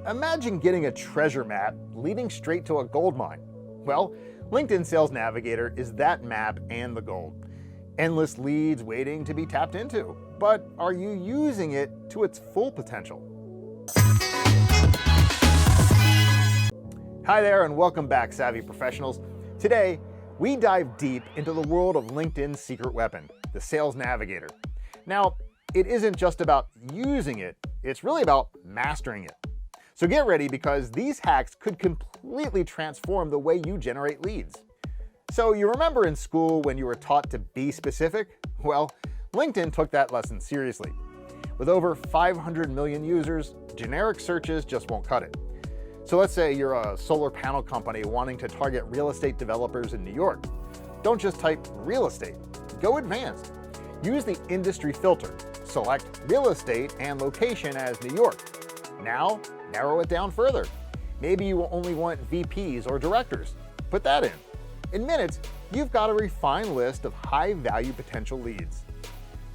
Imagine getting a treasure map leading straight to a gold mine. Well, LinkedIn Sales Navigator is that map and the gold. Endless leads waiting to be tapped into. But are you using it to its full potential? Hi there and welcome back, Savvy Professionals. Today, we dive deep into the world of LinkedIn's secret weapon, the Sales Navigator. Now, it isn't just about using it, it's really about mastering it. So get ready because these hacks could completely transform the way you generate leads. So you remember in school when you were taught to be specific? Well, LinkedIn took that lesson seriously. With over 500 million users, generic searches just won't cut it. So let's say you're a solar panel company wanting to target real estate developers in New York. Don't just type real estate, go advanced. Use the industry filter. Select real estate and location as New York. Now, narrow it down further. Maybe you will only want VPs or directors. Put that in. In minutes, you've got a refined list of high-value potential leads.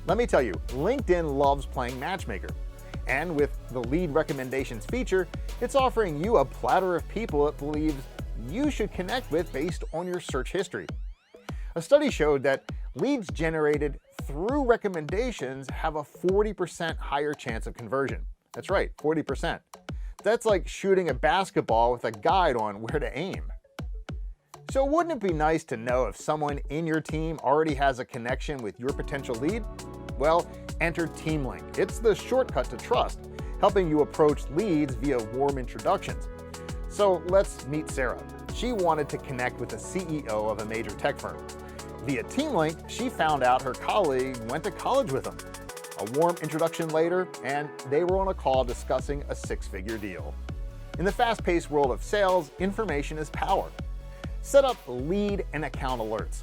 Let me tell you, LinkedIn loves playing matchmaker. And with the lead recommendations feature, it's offering you a platter of people it believes you should connect with based on your search history. A study showed that leads generated through recommendations have a 40% higher chance of conversion. That's right, 40%. That's like shooting a basketball with a guide on where to aim. So wouldn't it be nice to know if someone in your team already has a connection with your potential lead? Well, enter TeamLink. It's the shortcut to trust, helping you approach leads via warm introductions. So let's meet Sarah. She wanted to connect with the CEO of a major tech firm. Via TeamLink, she found out her colleague went to college with him. A warm introduction later, and they were on a call discussing a six-figure deal. In the fast-paced world of sales, information is power. Set up lead and account alerts.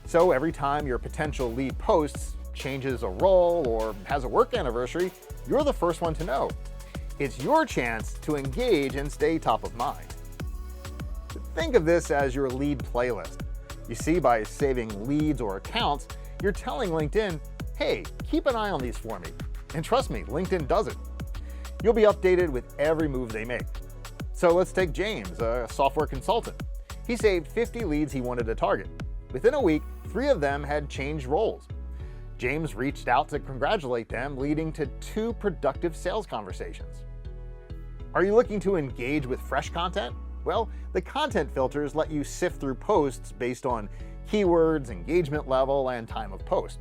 So every time your potential lead posts, changes a role, or has a work anniversary, you're the first one to know. It's your chance to engage and stay top of mind. Think of this as your lead playlist. You see, by saving leads or accounts, you're telling LinkedIn, hey, keep an eye on these for me. And trust me, LinkedIn does it. You'll be updated with every move they make. So let's take James, a software consultant. He saved 50 leads he wanted to target. Within a week, 3 of them had changed roles. James reached out to congratulate them, leading to 2 productive sales conversations. Are you looking to engage with fresh content? Well, the content filters let you sift through posts based on keywords, engagement level, and time of post.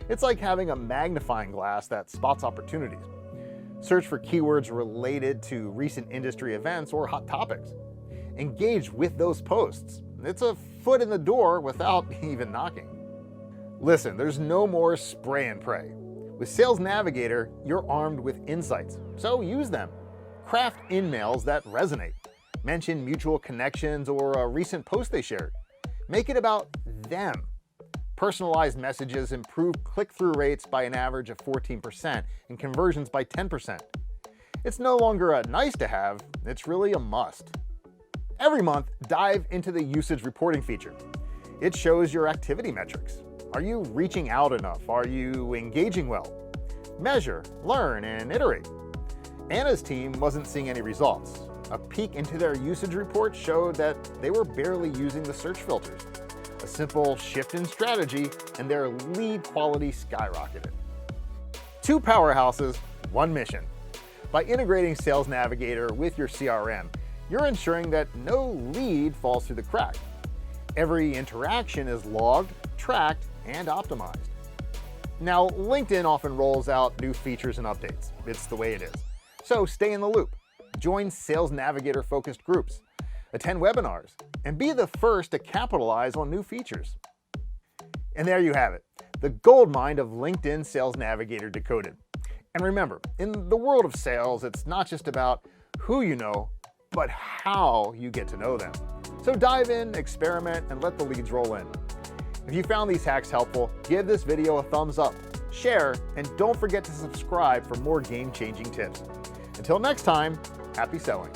It's like having a magnifying glass that spots opportunities. Search for keywords related to recent industry events or hot topics. Engage with those posts. It's a foot in the door without even knocking. Listen, there's no more spray and pray. With Sales Navigator, you're armed with insights, so use them. Craft emails that resonate. Mention mutual connections or a recent post they shared. Make it about them. Personalized messages improve click-through rates by an average of 14% and conversions by 10%. It's no longer a nice to have, it's really a must. Every month, dive into the usage reporting feature. It shows your activity metrics. Are you reaching out enough? Are you engaging well? Measure, learn, and iterate. Anna's team wasn't seeing any results. A peek into their usage report showed that they were barely using the search filters. A simple shift in strategy, and their lead quality skyrocketed. 2 powerhouses, 1 mission. By integrating Sales Navigator with your CRM, you're ensuring that no lead falls through the crack. Every interaction is logged, tracked, and optimized. Now, LinkedIn often rolls out new features and updates. It's the way it is. So stay in the loop. Join Sales Navigator-focused groups. Attend webinars, and be the first to capitalize on new features. And there you have it, the goldmine of LinkedIn Sales Navigator decoded. And remember, in the world of sales, it's not just about who you know, but how you get to know them. So dive in, experiment, and let the leads roll in. If you found these hacks helpful, give this video a thumbs up, share, and don't forget to subscribe for more game-changing tips. Until next time, happy selling.